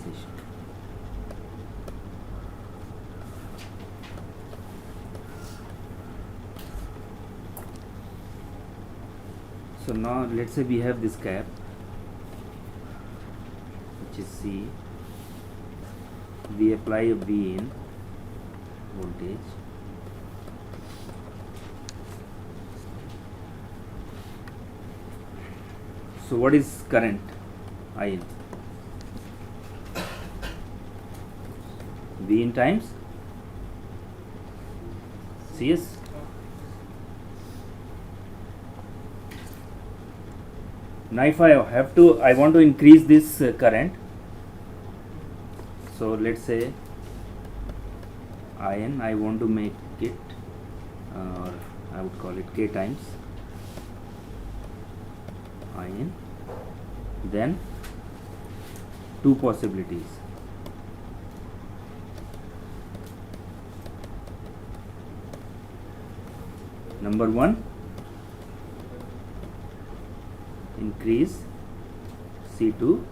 compensation. So now let's say we have this cap, which is C. We apply a V in voltage. So what is current? I in. V in times CS. Now if I want to increase this current. So let's say IN, I want to make it, or I would call it K times IN. Then two possibilities. Number one, increase C to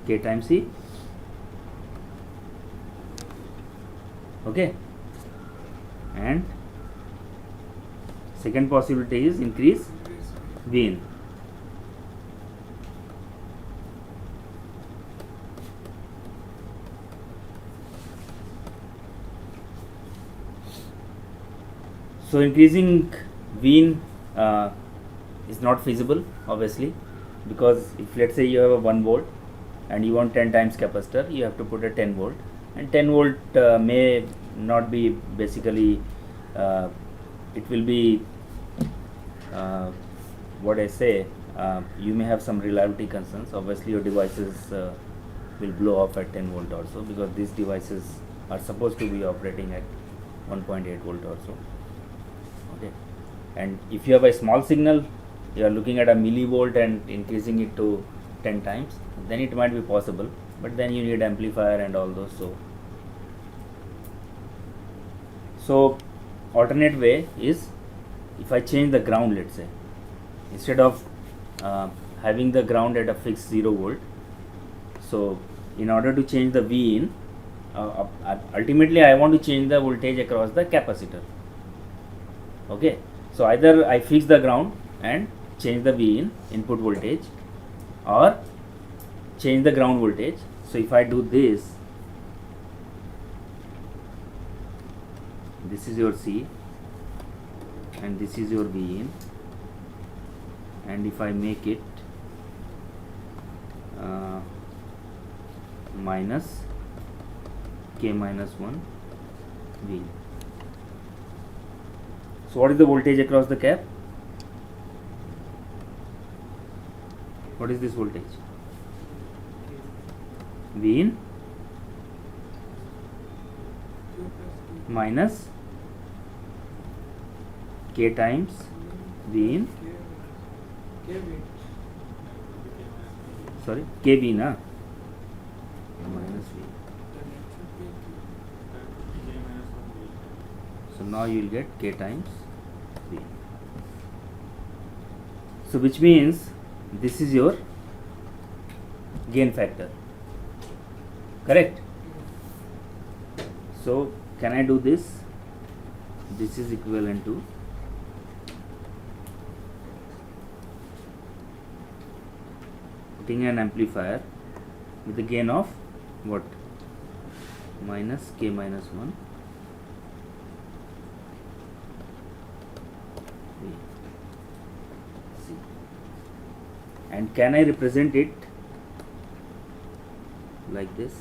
K times C. Okay, and second possibility is increase V in. So increasing V in is not feasible, obviously, because if let's say you have a 1 volt and you want 10 times capacitor, you have to put a 10 volt, and 10 volt may not be basically, it will be what I say, you may have some reliability concerns. Obviously your devices will blow off at 10 volt also, because these devices are supposed to be operating at 1.8 volt also. Okay, and if you have a small signal, you are looking at a millivolt and increasing it to 10 times, then it might be possible, but then you need amplifier and all those. So alternate way is, if I change the ground, let's say, instead of having the ground at a fixed 0 volt, so in order to change the V in, ultimately I want to change the voltage across the capacitor. Okay, so either I fix the ground and change the V in, input voltage, or change the ground voltage. So if I do this, this is your C and this is your V in, and if I make it minus K minus 1 V in. So what is the voltage across the cap? What is this voltage? V in minus K times V in, sorry, KB na, minus V. So now you will get K times V. So which means this is your gain factor, correct? So can I do this? This is equivalent to putting an amplifier with the gain of what? Minus K minus 1 C. And can I represent it like this?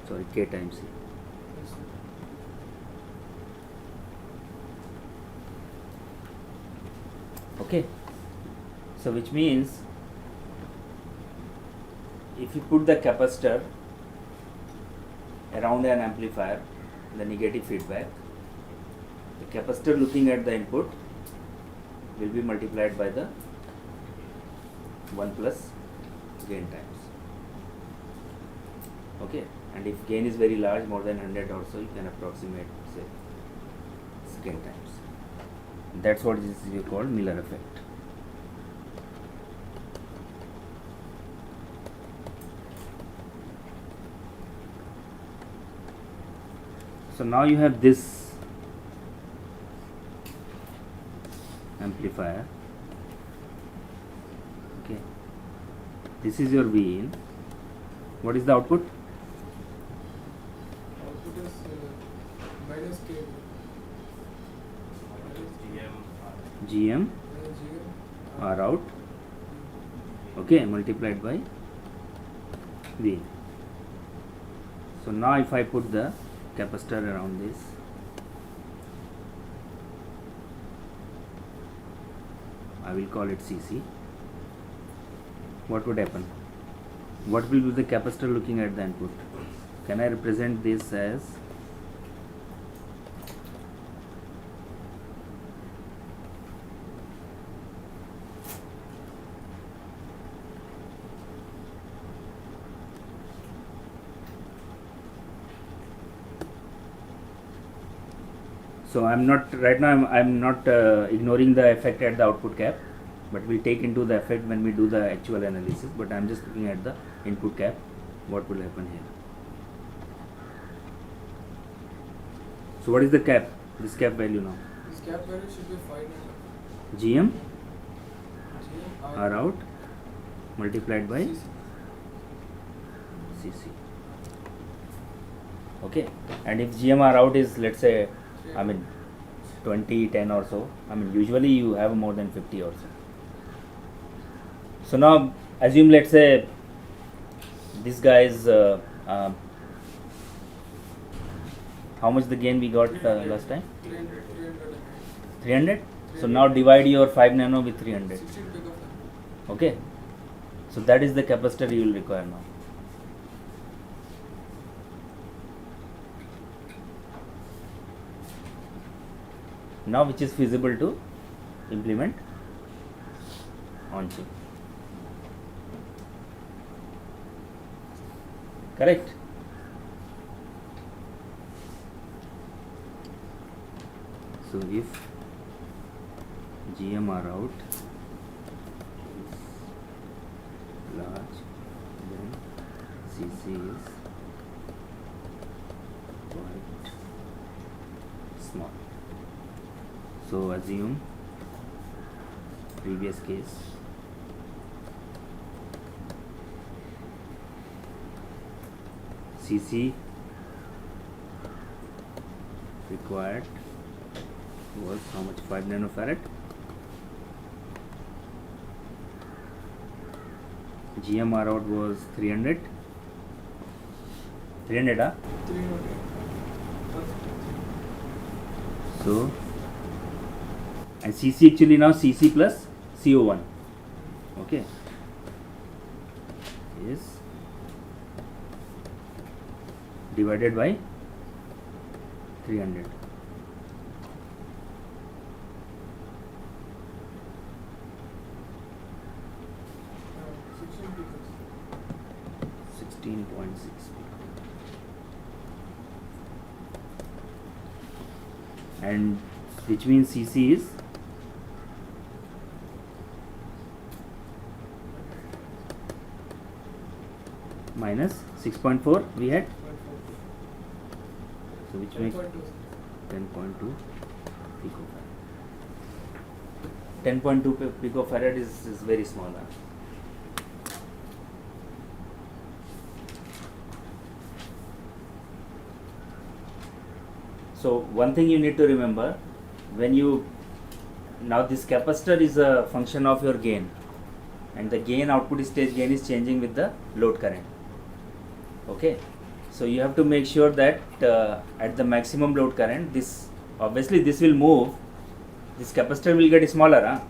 Sorry, K times C. Okay, so which means if you put the capacitor around an amplifier, the negative feedback, the capacitor looking at the input will be multiplied by the 1 plus gain times. Okay, and if gain is very large, more than 100 or so, you can approximate, say, gain times. That's what is called Miller effect. So now you have this amplifier. Okay, this is your V in. What is the output? Output is minus K. GM R out, okay, multiplied by V. So now if I put the capacitor around this, I will call it CC. What would happen? What will be the capacitor looking at the input? Can I represent this as so I'm not right now I'm not ignoring the effect at the output cap, but we'll take into the effect when we do the actual analysis, but I'm just looking at the input cap. What will happen here? So what is the cap, this cap value now? This cap value should be 5 nano. GM GM R out multiplied by CC. CC. Okay, and if GMR out is, let's say, I mean 20, 10 or so, I mean usually you have more than 50 or so. So now assume, let's say this guy is how much the gain we got last time? 300. 300. So now divide your 5 nano with 300. 16 picofarad. Okay, so that is the capacitor you will require now. Now which is feasible to implement on chip. Correct? So if GMR out is large, then CC is quite small. So assume previous case CC required was how much? 5 nanofarad. GMR out was 300. 300, huh? 300. So, and CC actually now CC plus CO1. Okay. Is divided by 300. Uh, 16 picos. 16.6. And which means CC is minus 6.4 we had, so which makes 10.2 picofarad. 10.2 picofarad is very small. Huh? So one thing you need to remember, when you now this capacitor is a function of your gain, and the gain output stage gain is changing with the load current. Okay, so you have to make sure that at the maximum load current, this obviously this will move, this capacitor will get smaller, huh?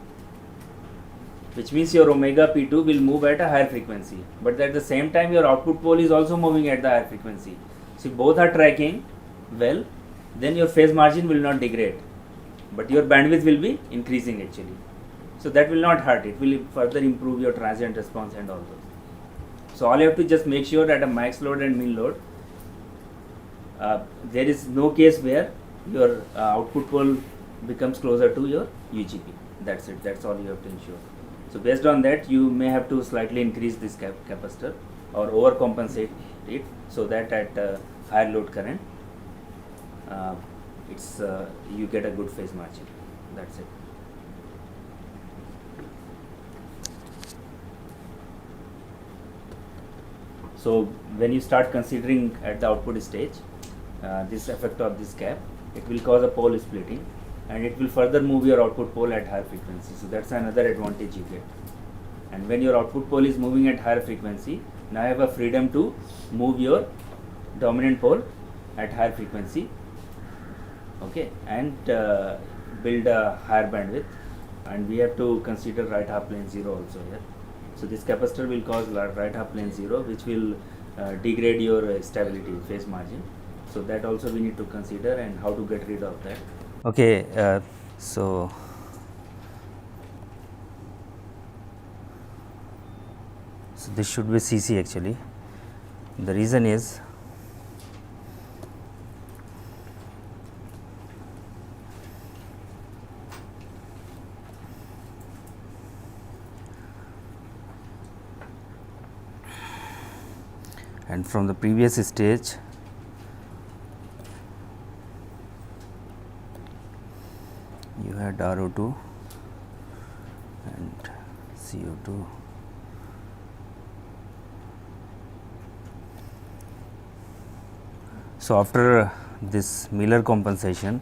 Which means your omega P2 will move at a higher frequency, but at the same time your output pole is also moving at the higher frequency. So if both are tracking well, then your phase margin will not degrade, but your bandwidth will be increasing actually. So that will not hurt, it will further improve your transient response and all those. So all you have to just make sure that a max load and min load, there is no case where your output pole becomes closer to your UGP. That's it. That's all you have to ensure. So based on that, you may have to slightly increase this capacitor or overcompensate it, so that at higher load current, you get a good phase margin. That's it. So when you start considering at the output stage this effect of this cap, it will cause a pole splitting, and it will further move your output pole at higher frequency. So that's another advantage you get. And when your output pole is moving at higher frequency, now you have a freedom to move your dominant pole at higher frequency, okay, and build a higher bandwidth. And we have to consider right half plane 0 also here. So this capacitor will cause right half plane 0, which will degrade your stability phase margin. So that also we need to consider, and how to get rid of that. Okay, so this should be CC actually. The reason is and from the previous stage you had RO2 and CO2. So after this Miller compensation,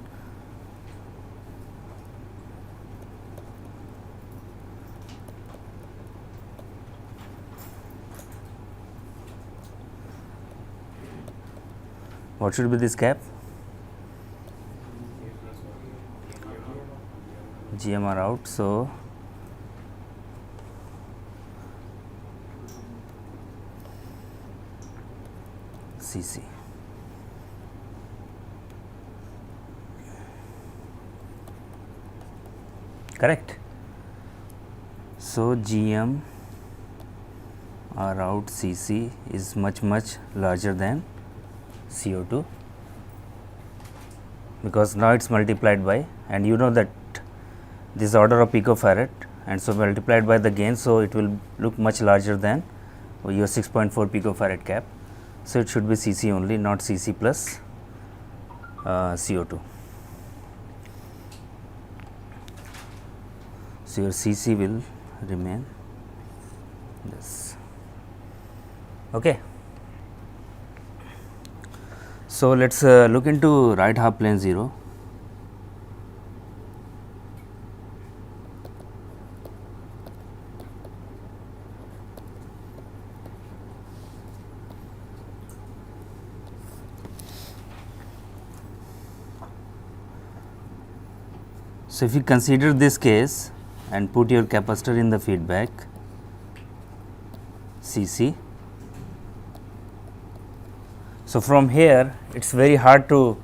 what should be this cap? GMR out. So CC. Correct. So GM R out CC is much larger than CO2, because now it's multiplied by, and you know that this order of picofarad, and so multiplied by the gain, so it will look much larger than your 6.4 picofarad cap. So it should be CC only, not CC plus CO2. So your CC will remain this. Okay. So let's look into right half plane 0. So if you consider this case and put your capacitor in the feedback CC. So from here it's very hard to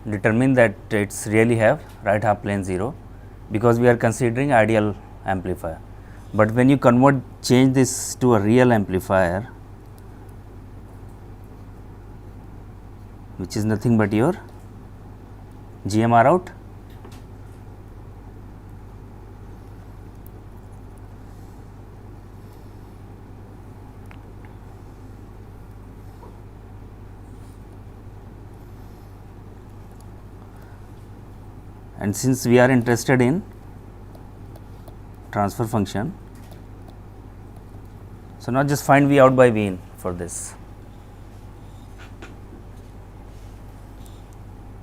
determine that it's really have right half plane 0, because we are considering ideal amplifier. But when you change this to a real amplifier, which is nothing but your GMR out, and since we are interested in transfer function, so now just find V out by V in for this.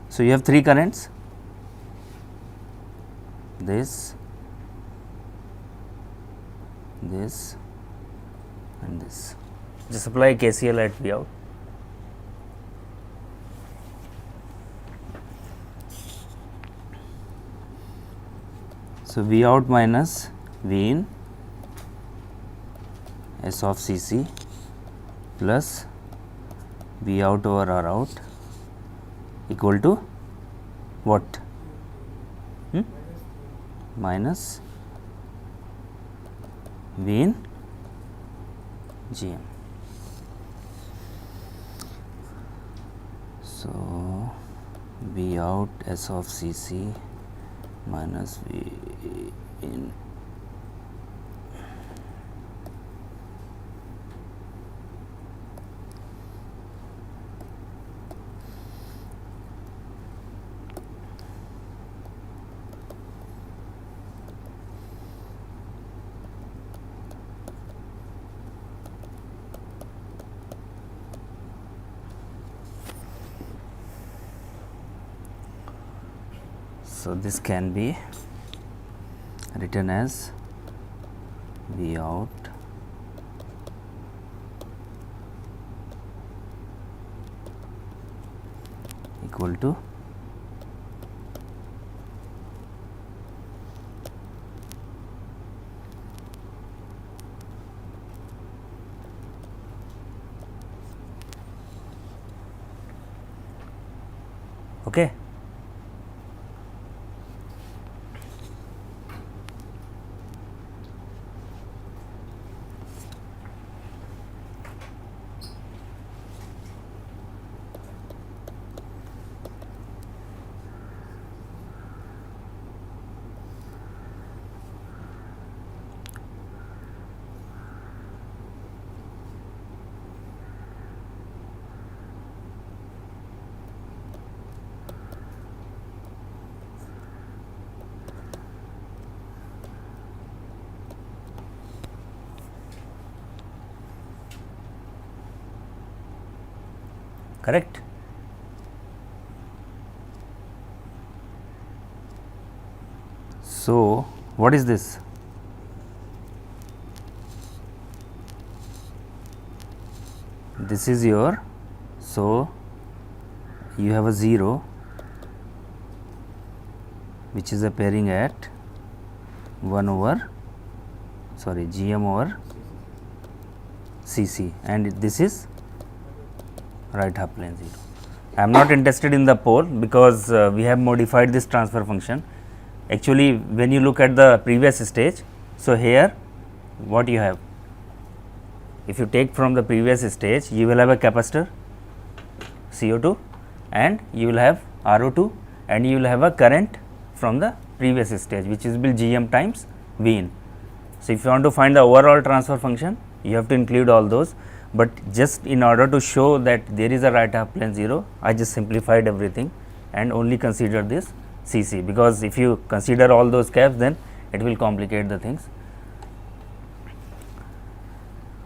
So you have 3 currents, this, and this. Just apply KCL at V out. So V out minus V in S of CC plus V out over R out equal to what? Minus V in GM. So V out S of CC minus V in so this can be written as V out equal to okay. Correct. So, what is this? This is your, so you have a 0 which is appearing at 1 over sorry GM over CC, and this is right half plane 0. I am not interested in the pole because we have modified this transfer function. Actually, when you look at the previous stage, so here what you have, if you take from the previous stage, you will have a capacitor CO2 and you will have RO2 and you will have a current from the previous stage, which is will GM times V in. So, if you want to find the overall transfer function, you have to include all those, but just in order to show that there is a right half plane 0, I just simplified everything and only consider this CC, because if you consider all those caps, then it will complicate the things.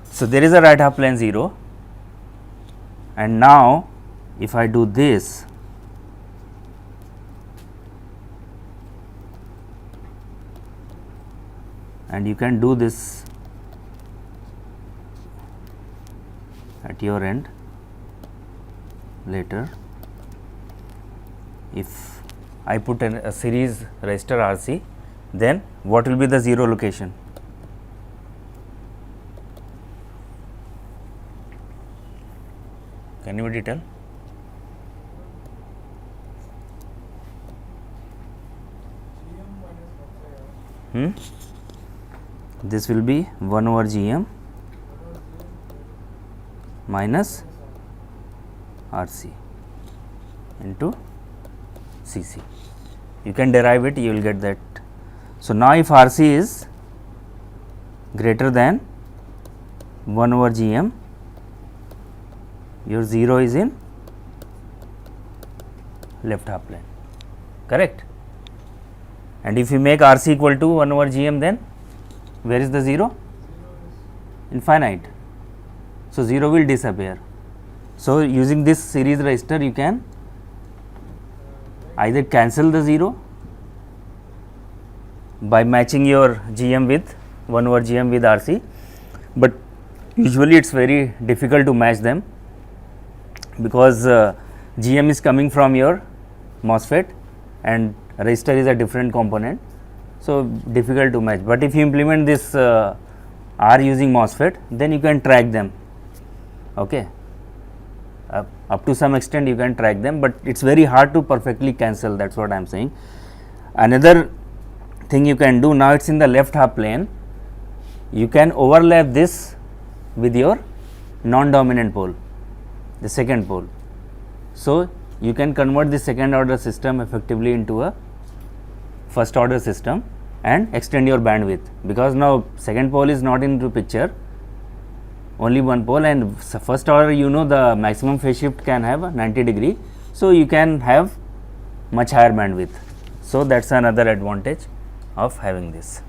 So, there is a right half plane 0, and now if I do this, and you can do this at your end later. If I put a series resistor RC, then what will be the 0 location? Can anybody tell? This will be 1 over GM minus RC into CC. You can derive it, you will get that. So, now if RC is greater than 1 over GM, your 0 is in left half plane, correct? And if you make RC equal to 1 over GM, then where is the 0? Infinite. So, 0 will disappear. So, using this series resistor, you can either cancel the 0 by matching your GM with 1 over GM with RC, but usually it is very difficult to match them, because GM is coming from your MOSFET and resistor is a different component. So, difficult to match, but if you implement this R using MOSFET, then you can track them, okay. Up to some extent you can track them, but it is very hard to perfectly cancel, that is what I am saying. Another thing you can do, now it is in the left half plane, you can overlap this with your non-dominant pole, the second pole. So, you can convert the second order system effectively into a first order system and extend your bandwidth, because now second pole is not into picture, only one pole, and first order the maximum phase shift can have a 90 degree, so you can have much higher bandwidth. So that's another advantage of having this.